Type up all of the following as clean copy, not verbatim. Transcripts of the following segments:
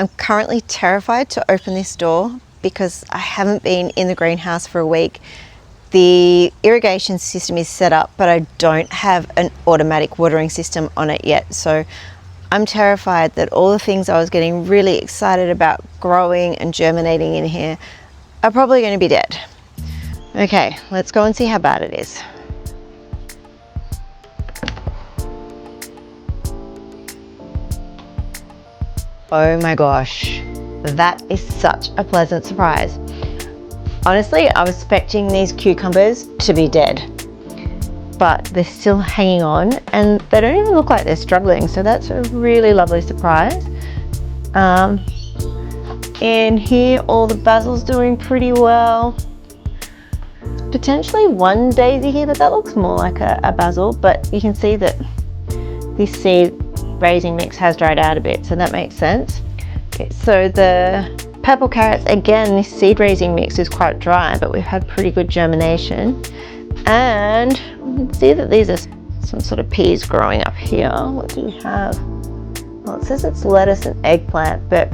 I'm currently terrified to open this door because I haven't been in the greenhouse for a week. The irrigation system is set up, but I don't have an automatic watering system on it yet. So I'm terrified that all the things I was getting really excited about growing and germinating in here are probably going to be dead. Okay, let's go and see how bad it is. Oh my gosh, that is such a pleasant surprise. Honestly, I was expecting these cucumbers to be dead, but they're still hanging on and they don't even look like they're struggling, so that's a really lovely surprise. In here, all the basil's doing pretty well. Potentially one daisy here, but that looks more like a basil, but you can see that this seed raising mix has dried out a bit, so that makes sense. Okay, so the purple carrots, again, this seed raising mix is quite dry, but we've had pretty good germination. And you can see that these are some sort of peas growing up here. What do we have? Well, it says it's lettuce and eggplant, but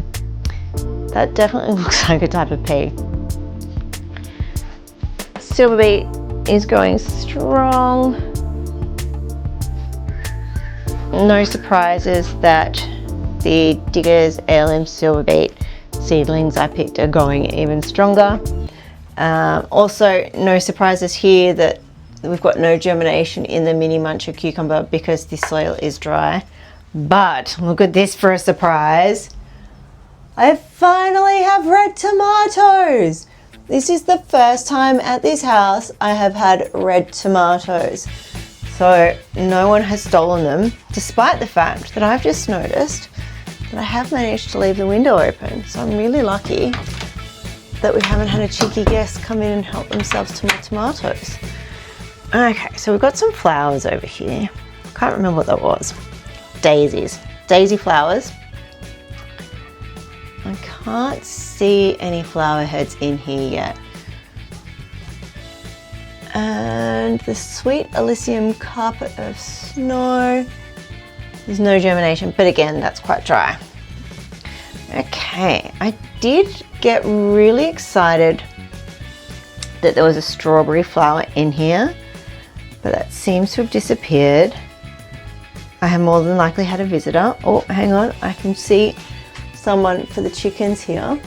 that definitely looks like a type of pea. Silver beet is going strong. No surprises that the Diggers Heirloom Silver Beet seedlings I picked are going even stronger. Also, no surprises here that we've got no germination in the mini muncher cucumber because the soil is dry. But look at this for a surprise. I finally have red tomatoes. This is the first time at this house I have had red tomatoes. So no one has stolen them, despite the fact that I've just noticed that I have managed to leave the window open. So I'm really lucky that we haven't had a cheeky guest come in and help themselves to my tomatoes. Okay, so we've got some flowers over here. Can't remember what that was. Daisies, daisy flowers. I can't see any flower heads in here yet. And the sweet Elysium carpet of snow. There's no germination, but again, that's quite dry. Okay, I did get really excited that there was a strawberry flower in here, but that seems to have disappeared. I have more than likely had a visitor. Oh, hang on, I can see someone for the chickens here.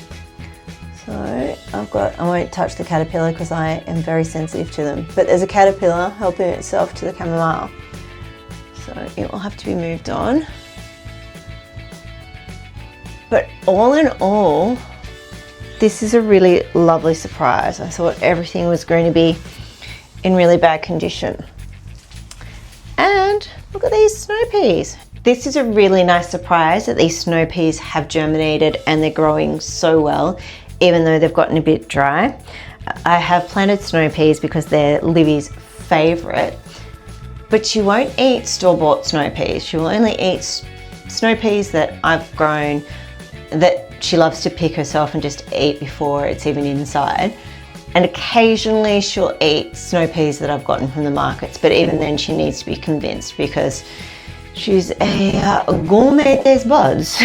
So I won't touch the caterpillar because I am very sensitive to them, but there's a caterpillar helping itself to the chamomile. So it will have to be moved on. But all in all, this is a really lovely surprise. I thought everything was going to be in really bad condition. And look at these snow peas. This is a really nice surprise that these snow peas have germinated and they're growing so well, even though they've gotten a bit dry. I have planted snow peas because they're Livy's favourite, but she won't eat store-bought snow peas. She will only eat snow peas that I've grown, that she loves to pick herself and just eat before it's even inside. And occasionally she'll eat snow peas that I've gotten from the markets, but even then she needs to be convinced because she's a gourmet taste buds.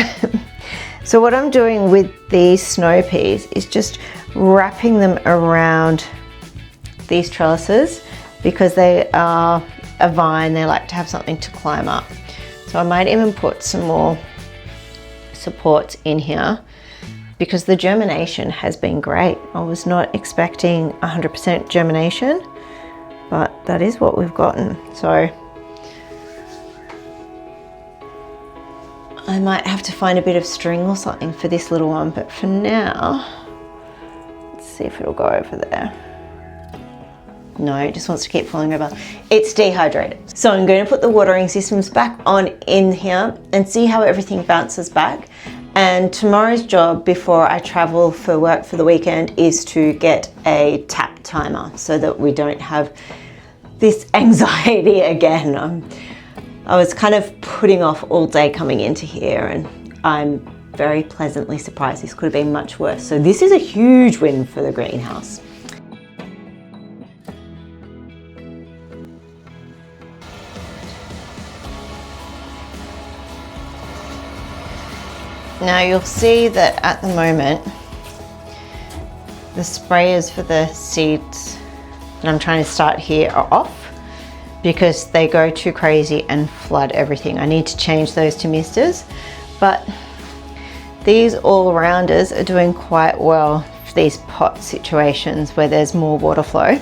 So what I'm doing with these snow peas is just wrapping them around these trellises because they are a vine, they like to have something to climb up. So I might even put some more supports in here because the germination has been great. I was not expecting 100% germination, but that is what we've gotten. So I might have to find a bit of string or something for this little one, but for now, let's see if it'll go over there. No, it just wants to keep falling over. It's dehydrated. So I'm going to put the watering systems back on in here and see how everything bounces back. And tomorrow's job before I travel for work for the weekend is to get a tap timer so that we don't have this anxiety again. I was kind of putting off all day coming into here and I'm very pleasantly surprised. This could have been much worse. So this is a huge win for the greenhouse. Now you'll see that at the moment, the sprayers for the seeds that I'm trying to start here are off because they go too crazy and flood everything. I need to change those to misters, but these all-rounders are doing quite well for these pot situations where there's more water flow.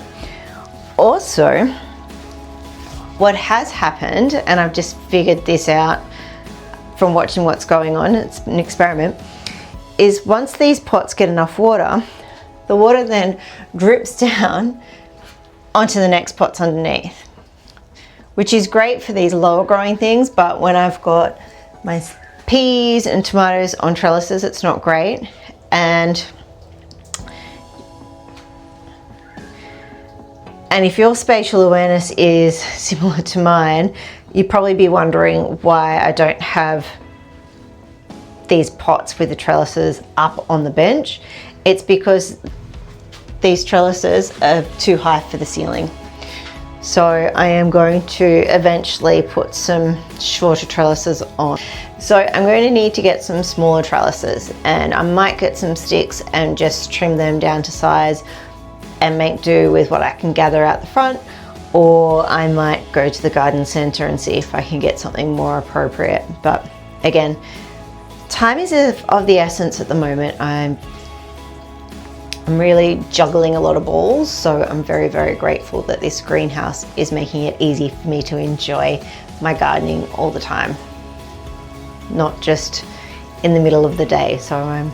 Also, what has happened, and I've just figured this out from watching what's going on, it's an experiment, is once these pots get enough water, the water then drips down onto the next pots underneath, which is great for these lower growing things, but when I've got my peas and tomatoes on trellises, it's not great. And if your spatial awareness is similar to mine, you'd probably be wondering why I don't have these pots with the trellises up on the bench. It's because these trellises are too high for the ceiling. So I am going to eventually put some shorter trellises on. So I'm going to need to get some smaller trellises, and I might get some sticks and just trim them down to size and make do with what I can gather out the front, or I might go to the garden center and see if I can get something more appropriate. But again, time is of the essence at the moment. I'm really juggling a lot of balls, so I'm very, very grateful that this greenhouse is making it easy for me to enjoy my gardening all the time, not just in the middle of the day. So I'm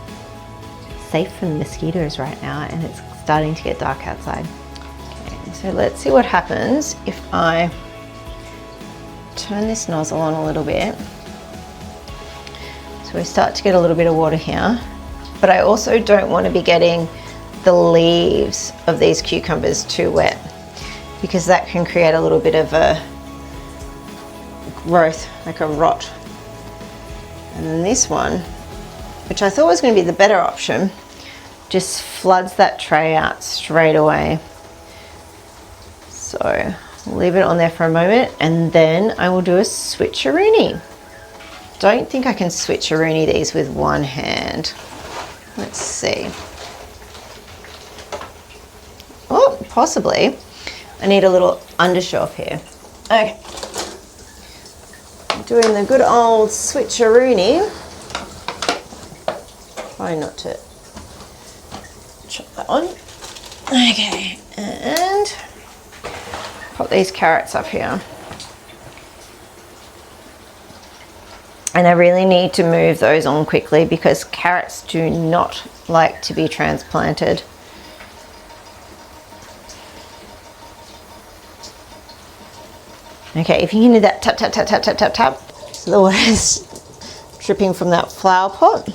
safe from mosquitoes right now, and it's starting to get dark outside. Okay, so let's see what happens if I turn this nozzle on a little bit. So we start to get a little bit of water here, but I also don't want to be getting the leaves of these cucumbers too wet, because that can create a little bit of a growth, like a rot. And then this one, which I thought was going to be the better option, just floods that tray out straight away. So I'll leave it on there for a moment, and then I will do a switcheroony. Don't think I can switcheroony these with one hand. Let's see. Oh, possibly. I need a little undershelf here. Okay. Doing the good old switcheroony. Try not to chop that on. Okay, and pop these carrots up here. And I really need to move those on quickly because carrots do not like to be transplanted. Okay, if you can do that tap, tap, tap, tap, tap, tap, tap, so the water is dripping from that flower pot.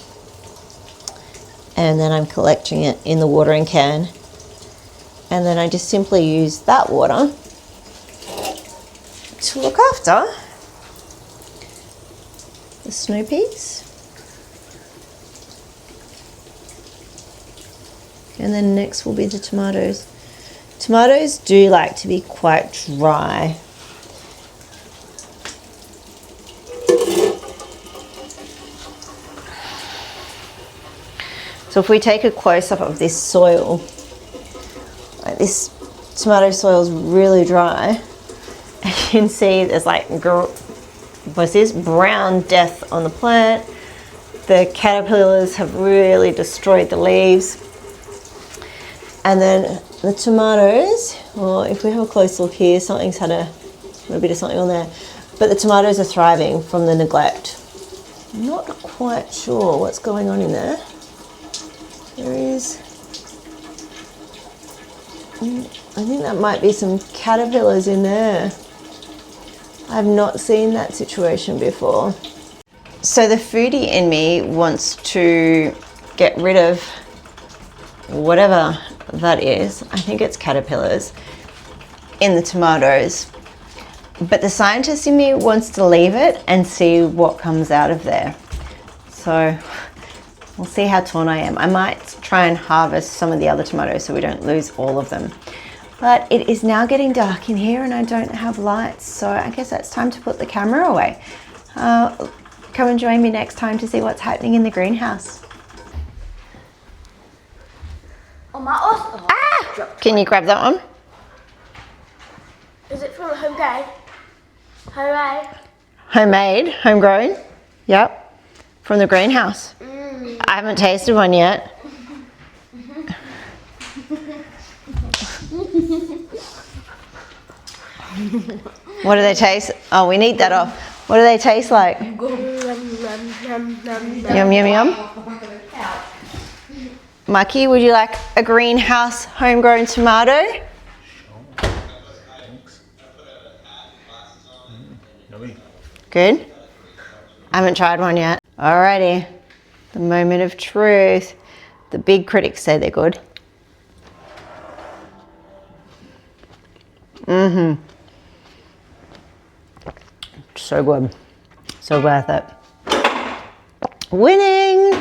And then I'm collecting it in the watering can. And then I just simply use that water to look after the snow peas. And then next will be the tomatoes. Tomatoes do like to be quite dry. So if we take a close-up of this soil, like this tomato soil is really dry. And you can see there's like, what's this? Brown death on the plant. The caterpillars have really destroyed the leaves. And then the tomatoes, well, if we have a close look here, something's had a little bit of something on there. But the tomatoes are thriving from the neglect. I'm not quite sure what's going on in there. There is, I think that might be some caterpillars in there. I've not seen that situation before. So the foodie in me wants to get rid of whatever that is. I think it's caterpillars in the tomatoes. But the scientist in me wants to leave it and see what comes out of there. So we'll see how torn I am. I might try and harvest some of the other tomatoes so we don't lose all of them. But it is now getting dark in here and I don't have lights, so I guess it's time to put the camera away. Come and join me next time to see what's happening in the greenhouse. Can you grab that one? Is it from homegrown? Homemade, homegrown. Yep, from the greenhouse. I haven't tasted one yet. What do they taste? Oh, we need that off. What do they taste like? Yum, yum, yum. Mikey, would you like a greenhouse homegrown tomato? Good? I haven't tried one yet. Alrighty, the moment of truth. The big critics say they're good. So good. So worth it. Winning!